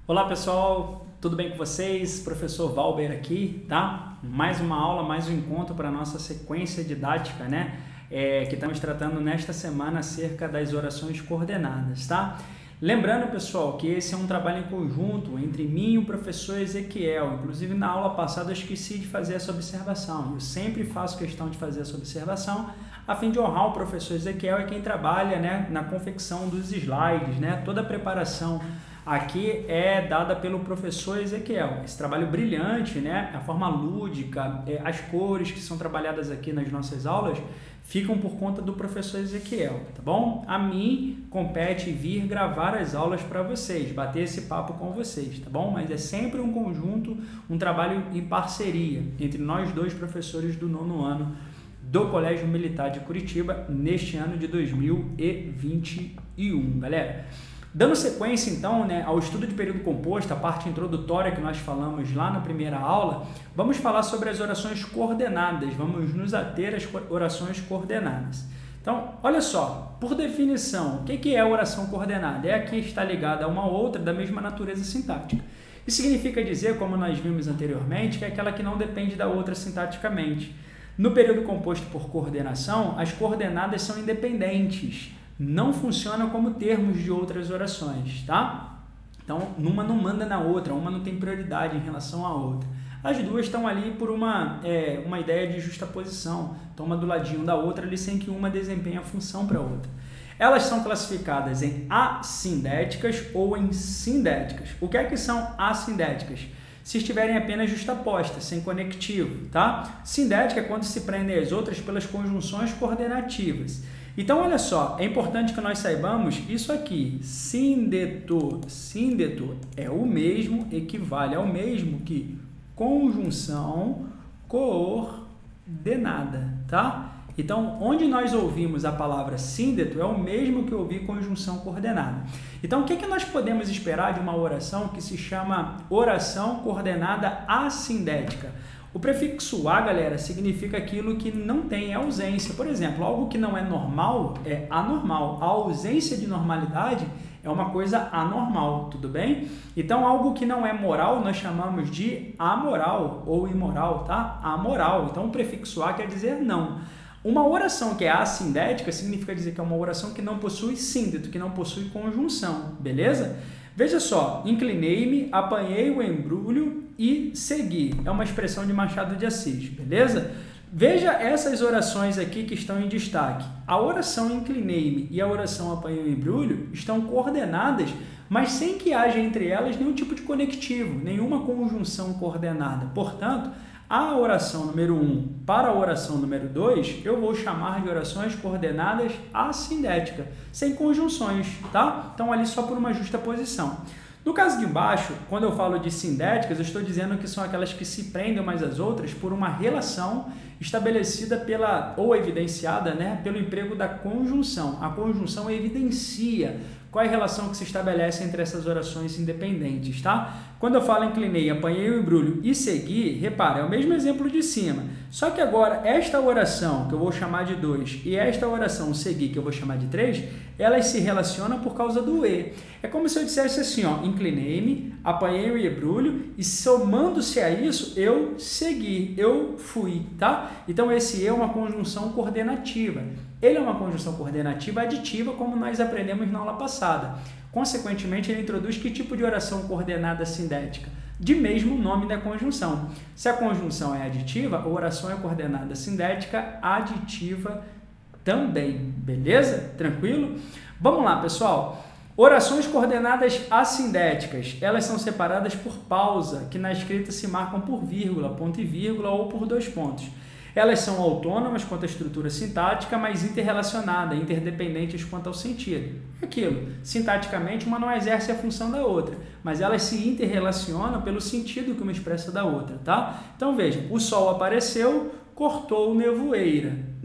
Olá pessoal, tudo bem com vocês? Professor Valber aqui, tá? Mais uma aula, mais um encontro para a nossa sequência didática, né? Que estamos tratando nesta semana acerca das orações coordenadas, tá? Lembrando, pessoal, que esse é um trabalho em conjunto entre mim e o professor Ezequiel. Inclusive, na aula passada eu esqueci de fazer essa observação. Eu sempre faço questão de fazer essa observação a fim de honrar o professor Ezequiel e quem trabalha, né, na confecção dos slides, né? Toda a preparação aqui é dada pelo professor Ezequiel. Esse trabalho brilhante, né? A forma lúdica, as cores que são trabalhadas aqui nas nossas aulas ficam por conta do professor Ezequiel, tá bom? A mim compete vir gravar as aulas para vocês, bater esse papo com vocês, tá bom? Mas é sempre um conjunto, um trabalho em parceria entre nós dois professores do 9º ano do Colégio Militar de Curitiba, neste ano de 2021, galera. Dando sequência, então, né, ao estudo de período composto, a parte introdutória que nós falamos lá na primeira aula, vamos falar sobre as orações coordenadas, vamos nos ater às orações coordenadas. Então, olha só, por definição, o que é oração coordenada? É a que está ligada a uma outra da mesma natureza sintática. Isso significa dizer, como nós vimos anteriormente, que é aquela que não depende da outra sintaticamente. No período composto por coordenação, as coordenadas são independentes, não funcionam como termos de outras orações, tá? Então, uma não manda na outra, uma não tem prioridade em relação à outra. As duas estão ali por uma ideia de justaposição, estão uma do ladinho da outra ali sem que uma desempenhe a função para a outra. Elas são classificadas em assindéticas ou em sindéticas. O que é que são assindéticas? Se estiverem apenas justapostas, sem conectivo, tá? Sindética é quando se prendem as outras pelas conjunções coordenativas. Então, olha só, é importante que nós saibamos isso aqui. Síndeto é o mesmo, equivale ao mesmo que conjunção coordenada, tá? Então, onde nós ouvimos a palavra síndeto é o mesmo que ouvir conjunção coordenada. Então, o que nós podemos esperar de uma oração que se chama oração coordenada assindética? O prefixo a, galera, significa aquilo que não tem ausência. Por exemplo, algo que não é normal é anormal. A ausência de normalidade é uma coisa anormal, tudo bem? Então, algo que não é moral, nós chamamos de amoral ou imoral, tá? Amoral. Então, o prefixo a quer dizer não. Uma oração que é assindética significa dizer que é uma oração que não possui síndeto, que não possui conjunção, beleza? Veja só, inclinei-me, apanhei o embrulho e segui. É uma expressão de Machado de Assis, beleza? Veja essas orações aqui que estão em destaque. A oração inclinei-me e a oração apanhei o embrulho estão coordenadas, mas sem que haja entre elas nenhum tipo de conectivo, nenhuma conjunção coordenada. Portanto, a oração número 1 para a oração número 2, eu vou chamar de orações coordenadas assindéticas, sem conjunções, tá? Então, ali só por uma justaposição. No caso de baixo, quando eu falo de sindéticas, eu estou dizendo que são aquelas que se prendem umas às outras por uma relação estabelecida ou evidenciada, né, pelo emprego da conjunção. A conjunção evidencia qual é a relação que se estabelece entre essas orações independentes, tá? Quando eu falo inclinei, apanhei o embrulho e segui, repara, é o mesmo exemplo de cima. Só que agora, esta oração, que eu vou chamar de 2, e esta oração segui, que eu vou chamar de 3, elas se relacionam por causa do e. É como se eu dissesse assim, ó, inclinei-me, apanhei o embrulho e somando-se a isso, eu segui, eu fui, tá? Então, esse e é uma conjunção coordenativa. Ele é uma conjunção coordenativa aditiva, como nós aprendemos na aula passada. Consequentemente, ele introduz que tipo de oração coordenada sindética? De mesmo nome da conjunção. Se a conjunção é aditiva, a oração é coordenada sindética aditiva também. Beleza? Tranquilo? Vamos lá, pessoal. Orações coordenadas assindéticas, elas são separadas por pausa, que na escrita se marcam por vírgula, ponto e vírgula ou por 2 pontos. Elas são autônomas quanto à estrutura sintática, mas interrelacionadas, interdependentes quanto ao sentido. Aquilo, sintaticamente, uma não exerce a função da outra, mas elas se interrelacionam pelo sentido que uma expressa da outra, tá? Então, veja, o sol apareceu, cortou o nevoeiro.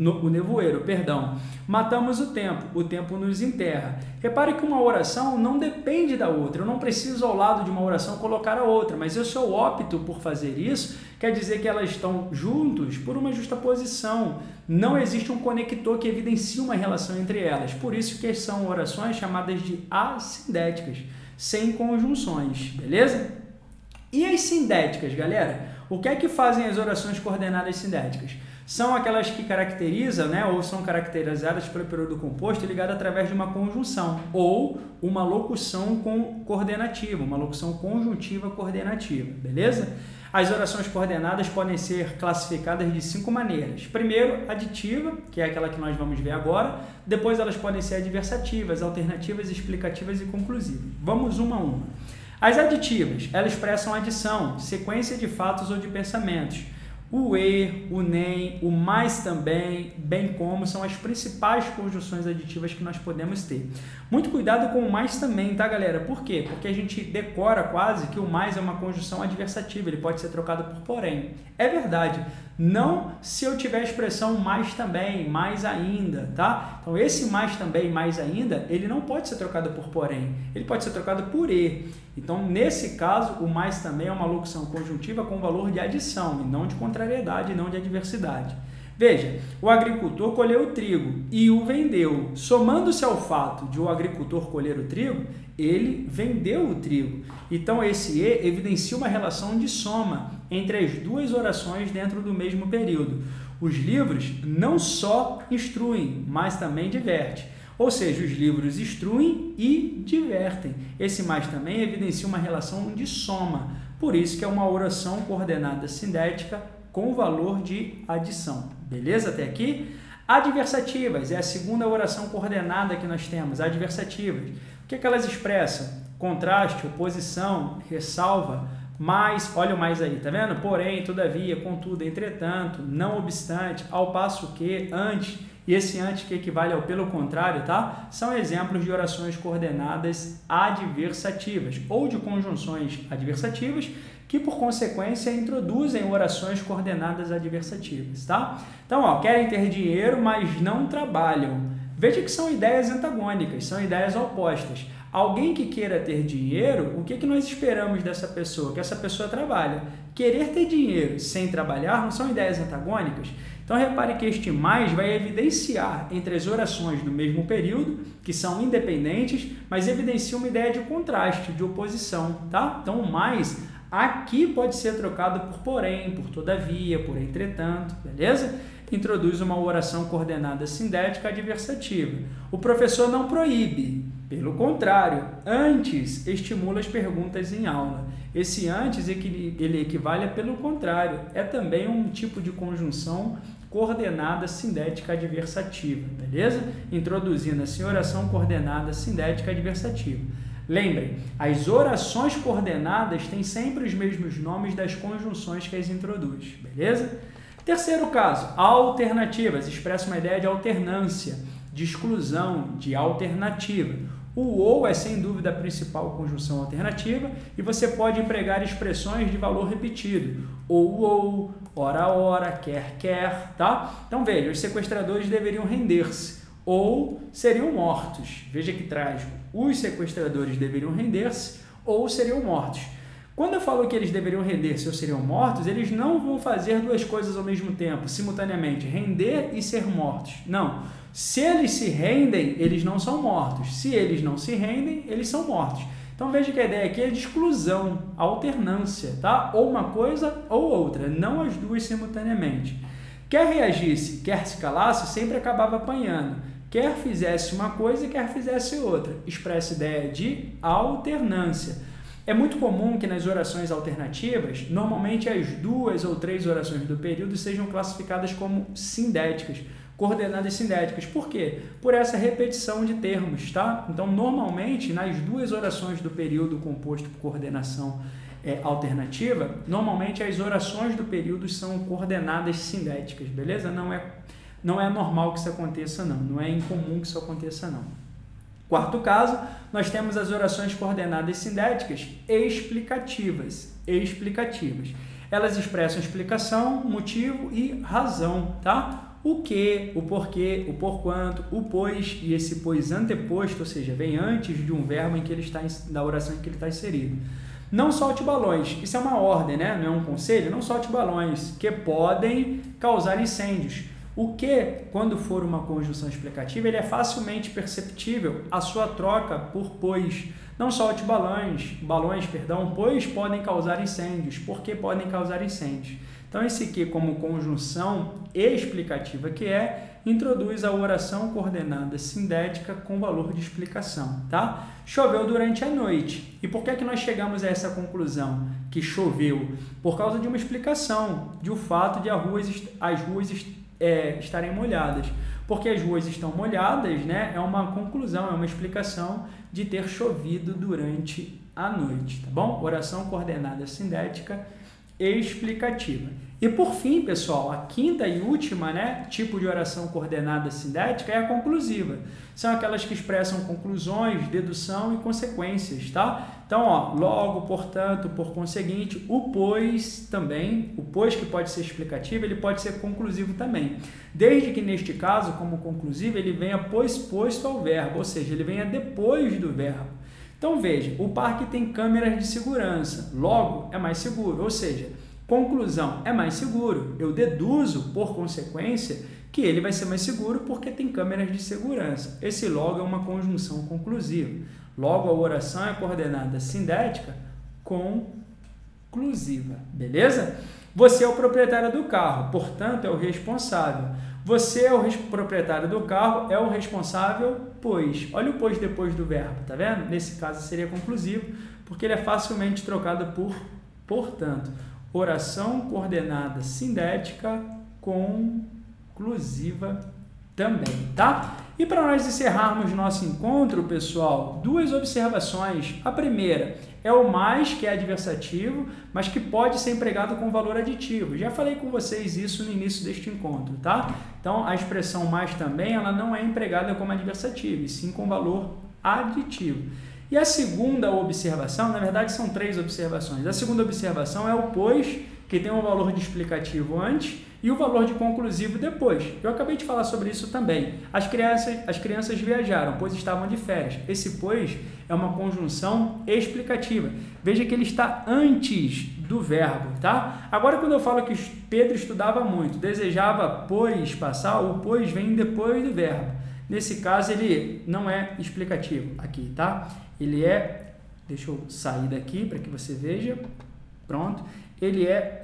Matamos o tempo nos enterra. Repare que uma oração não depende da outra. Eu não preciso, ao lado de uma oração, colocar a outra, mas se eu opto por fazer isso, quer dizer que elas estão juntos por uma justaposição. Não existe um conector que evidencie uma relação entre elas. Por isso que são orações chamadas de assindéticas. sem conjunções, beleza? E as sindéticas, galera? O que é que fazem as orações coordenadas sindéticas? São aquelas que caracterizam, né, ou são caracterizadas pelo período composto ligado através de uma conjunção ou uma locução coordenativa, uma locução conjuntiva coordenativa, beleza? As orações coordenadas podem ser classificadas de 5 maneiras. Primeiro, aditiva, que é aquela que nós vamos ver agora. Depois, elas podem ser adversativas, alternativas, explicativas e conclusivas. Vamos uma a uma. As aditivas, elas expressam adição, sequência de fatos ou de pensamentos. O e, o nem, o mais também, bem como, são as principais conjunções aditivas que nós podemos ter. Muito cuidado com o mais também, tá, galera? Por quê? Porque a gente decora quase que o mais é uma conjunção adversativa, ele pode ser trocado por porém. É verdade, não se eu tiver a expressão mais também, mais ainda, tá? Então, esse mais também, mais ainda, ele não pode ser trocado por porém, ele pode ser trocado por e. Então, nesse caso, o mais também é uma locução conjuntiva com valor de adição, e não de contrariedade, não de adversidade. Veja, o agricultor colheu o trigo e o vendeu. Somando-se ao fato de o agricultor colher o trigo, ele vendeu o trigo. Então, esse e evidencia uma relação de soma entre as duas orações dentro do mesmo período. Os livros não só instruem, mas também divertem. Ou seja, os livros instruem e divertem. Esse mais também evidencia uma relação de soma. Por isso que é uma oração coordenada sindética com valor de adição. Beleza até aqui? Adversativas é a segunda oração coordenada que nós temos. Adversativas. O que elas expressam? Contraste, oposição, ressalva, mais, olha o mais aí, tá vendo? Porém, todavia, contudo, entretanto, não obstante, ao passo que, antes, e esse antes que equivale ao pelo contrário, tá? São exemplos de orações coordenadas adversativas ou de conjunções adversativas que, por consequência, introduzem orações coordenadas adversativas, tá? Então, ó, querem ter dinheiro, mas não trabalham. Veja que são ideias antagônicas, são ideias opostas. Alguém que queira ter dinheiro, o que nós esperamos dessa pessoa? Que essa pessoa trabalhe. Querer ter dinheiro sem trabalhar não são ideias antagônicas? Então, repare que este mais vai evidenciar entre as orações do mesmo período, que são independentes, mas evidencia uma ideia de contraste, de oposição, tá? Então, o mais aqui pode ser trocado por porém, por todavia, por entretanto, beleza? Introduz uma oração coordenada sindética adversativa. O professor não proíbe, pelo contrário, antes estimula as perguntas em aula. Esse antes, ele equivale a pelo contrário, é também um tipo de conjunção coordenada sindética adversativa, beleza? Introduzindo assim oração coordenada sindética adversativa. Lembrem, as orações coordenadas têm sempre os mesmos nomes das conjunções que as introduz, beleza? Terceiro caso, alternativas, expressa uma ideia de alternância, de exclusão, de alternativa. O ou é sem dúvida a principal conjunção alternativa e você pode empregar expressões de valor repetido, ou, ora, quer, tá? Então veja, os sequestradores deveriam render-se ou seriam mortos. Veja que trágico, os sequestradores deveriam render-se ou seriam mortos. Quando eu falo que eles deveriam render-se ou seriam mortos, eles não vão fazer duas coisas ao mesmo tempo, simultaneamente, render e ser mortos. Não. Se eles se rendem, eles não são mortos. Se eles não se rendem, eles são mortos. Então veja que a ideia aqui é de exclusão, alternância, tá? Ou uma coisa ou outra, não as duas simultaneamente. Quer reagisse, quer se calasse, sempre acabava apanhando. Quer fizesse uma coisa, quer fizesse outra. Expressa a ideia de alternância. É muito comum que nas orações alternativas, normalmente as 2 ou 3 orações do período sejam classificadas como sindéticas, coordenadas sindéticas. Por quê? Por essa repetição de termos, tá? Então, normalmente, nas 2 orações do período composto por coordenação alternativa, normalmente as orações do período são coordenadas sindéticas, beleza? Não é normal que isso aconteça, não é incomum que isso aconteça, não. Quarto caso, nós temos as orações coordenadas sindéticas explicativas. Elas expressam explicação, motivo e razão, tá? O que, o porquê, o porquanto, o pois e esse pois anteposto, ou seja, vem antes de um verbo em que ele está da oração em que ele está inserido. Não solte balões, isso é uma ordem, né? Não é um conselho, não solte balões que podem causar incêndios. O que, quando for uma conjunção explicativa, ele é facilmente perceptível a sua troca por pois. Não solte balões, pois podem causar incêndios. Por que podem causar incêndios? Então, esse aqui, como conjunção explicativa que introduz a oração coordenada sindética com valor de explicação, tá? Choveu durante a noite. E por que nós chegamos a essa conclusão que choveu? Por causa de uma explicação, de o fato de as ruas estarem molhadas. Porque as ruas estão molhadas, né? É uma conclusão, é uma explicação de ter chovido durante a noite, tá bom? Oração coordenada sindética explicativa. E por fim, pessoal, a quinta e última, né, tipo de oração coordenada sindética é a conclusiva. São aquelas que expressam conclusões, dedução e consequências, tá? Então, ó, logo, portanto, por conseguinte, o pois também, o pois que pode ser explicativo, ele pode ser conclusivo também. Desde que neste caso, como conclusivo, ele venha posto ao verbo, ou seja, ele venha depois do verbo. Então, veja, o parque tem câmeras de segurança, logo é mais seguro, ou seja, conclusão é mais seguro. Eu deduzo, por consequência, que ele vai ser mais seguro porque tem câmeras de segurança. Esse logo é uma conjunção conclusiva. Logo, a oração é coordenada sindética conclusiva, beleza? Você é o proprietário do carro, portanto, é o responsável. Você é o proprietário do carro, é o responsável, pois. Olha o pois depois do verbo, tá vendo? Nesse caso seria conclusivo, porque ele é facilmente trocado por portanto. Oração coordenada sindética conclusiva também, tá? E para nós encerrarmos nosso encontro, pessoal, duas observações. A primeira é o mais, que é adversativo, mas que pode ser empregado com valor aditivo. Já falei com vocês isso no início deste encontro, tá? Então, a expressão mais também, ela não é empregada como adversativo, e sim com valor aditivo. E a segunda observação, na verdade são três observações. A segunda observação é o pois, que tem um valor de explicativo antes e o valor de conclusivo depois. Eu acabei de falar sobre isso também. As crianças viajaram, pois estavam de férias. Esse pois é uma conjunção explicativa. Veja que ele está antes do verbo, tá? Agora, quando eu falo que Pedro estudava muito, desejava, pois, passar, o pois vem depois do verbo. Nesse caso, ele não é explicativo aqui, tá? Ele é, deixa eu sair daqui para que você veja, pronto, ele é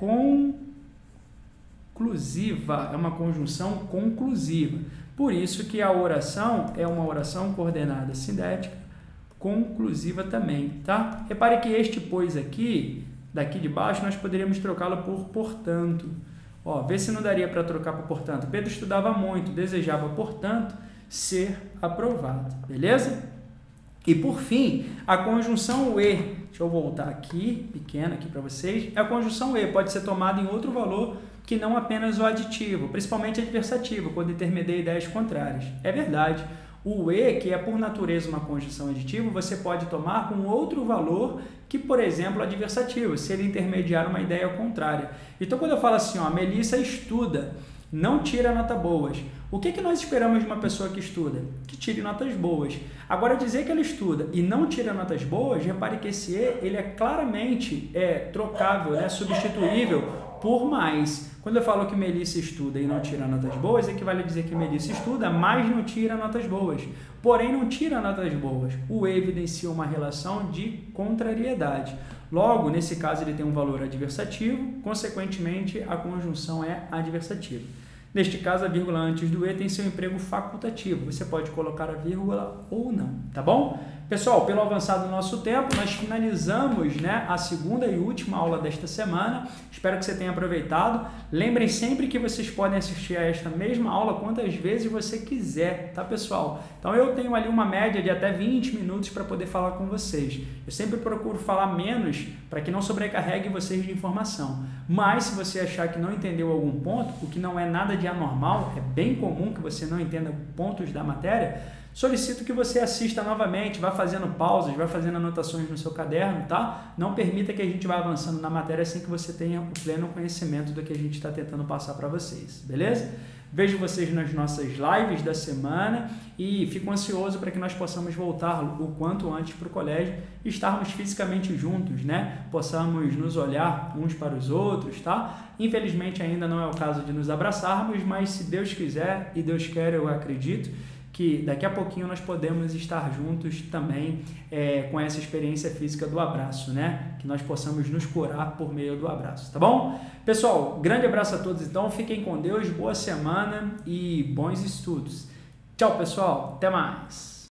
conclusiva, é uma conjunção conclusiva. Por isso que a oração é uma oração coordenada sindética conclusiva também, tá? Repare que este pois aqui, daqui de baixo, nós poderíamos trocá-lo por portanto. Ó, vê se não daria para trocar por portanto. Pedro estudava muito, desejava, portanto, ser aprovado, beleza? E por fim, a conjunção e, deixa eu voltar aqui, pequena aqui para vocês, a conjunção e pode ser tomada em outro valor que não apenas o aditivo, principalmente adversativo, quando intermedia ideias contrárias. É verdade, o e, que é por natureza uma conjunção aditiva, você pode tomar com outro valor que, por exemplo, adversativo, se ele intermediar uma ideia contrária. Então, quando eu falo assim, ó, Melissa estuda, não tira notas boas. O que nós esperamos de uma pessoa que estuda? Que tire notas boas. Agora, dizer que ela estuda e não tira notas boas, repare que esse e, ele é claramente trocável, né, substituível por mais. Quando eu falo que Melissa estuda e não tira notas boas, equivale a dizer que Melissa estuda, mas não tira notas boas. Porém, não tira notas boas. O e evidencia uma relação de contrariedade. Logo, nesse caso, ele tem um valor adversativo, consequentemente, a conjunção é adversativa. Neste caso, a vírgula antes do e tem seu emprego facultativo. Você pode colocar a vírgula ou não, tá bom? Pessoal, pelo avançado do nosso tempo, nós finalizamos, né, a segunda e última aula desta semana. Espero que você tenha aproveitado. Lembrem sempre que vocês podem assistir a esta mesma aula quantas vezes você quiser, tá, pessoal? Então, eu tenho ali uma média de até 20 minutos para poder falar com vocês. Eu sempre procuro falar menos para que não sobrecarregue vocês de informação. Mas, se você achar que não entendeu algum ponto, o que não é nada de anormal, é bem comum que você não entenda pontos da matéria, solicito que você assista novamente, vá fazendo pausas, vá fazendo anotações no seu caderno, tá? Não permita que a gente vá avançando na matéria sem que você tenha o pleno conhecimento do que a gente está tentando passar para vocês, beleza? Vejo vocês nas nossas lives da semana e fico ansioso para que nós possamos voltar o quanto antes para o colégio e estarmos fisicamente juntos, né? Possamos nos olhar uns para os outros, tá? Infelizmente ainda não é o caso de nos abraçarmos, mas se Deus quiser e Deus quer, eu acredito, que daqui a pouquinho nós podemos estar juntos também com essa experiência física do abraço, né? Que nós possamos nos curar por meio do abraço, tá bom? Pessoal, grande abraço a todos então, fiquem com Deus, boa semana e bons estudos. Tchau, pessoal, até mais!